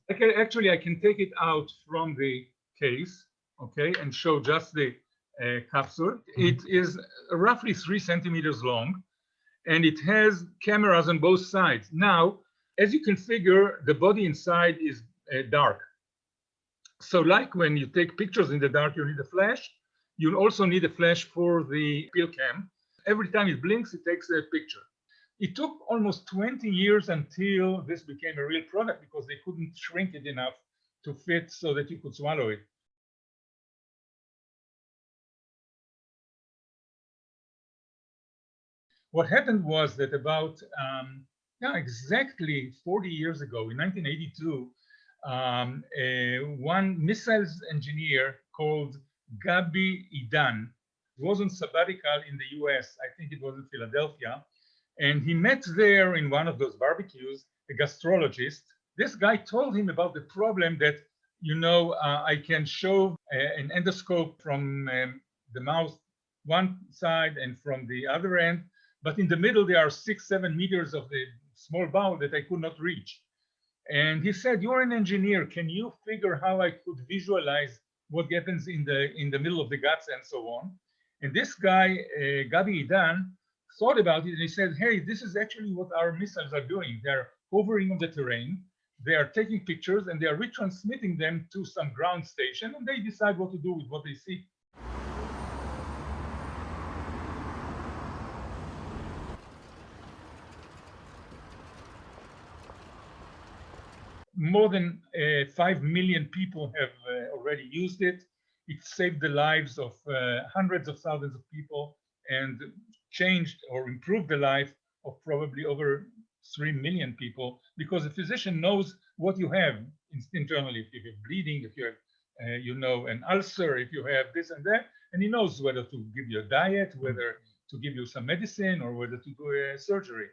I can take it out from the case, okay, and show just the capsule. It is roughly 3 centimeters long, and it has cameras on both sides. Now, as you can figure, the body inside is dark. So like when you take pictures in the dark, you need a flash. You also need a flash for the Pillcam. Every time it blinks, it takes a picture. It took almost 20 years until this became a real product because they couldn't shrink it enough to fit so that you could swallow it. What happened was that about exactly 40 years ago, in 1982, one missiles engineer called Gabi Idan was on sabbatical in the US. I think it was in Philadelphia. And he met there in one of those barbecues a gastrologist. This guy told him about the problem that, I can show an endoscope from the mouth one side and from the other end, but in the middle there are 6-7 meters of the small bowel that I could not reach. And he said, "You're an engineer. Can you figure how I could visualize what happens in the middle of the guts and so on?" And this guy, Gabi Idan, thought about it and he said, "Hey, this is actually what our missiles are doing. They're hovering on the terrain, they are taking pictures, and they are retransmitting them to some ground station, and they decide what to do with what they see." More than 5 million people have already used it. It saved the lives of hundreds of thousands of people and changed or improved the life of probably over 3 million people, because the physician knows what you have internally. If you have bleeding, if you have an ulcer, if you have this and that, and he knows whether to give you a diet, whether to give you some medicine, or whether to do a surgery.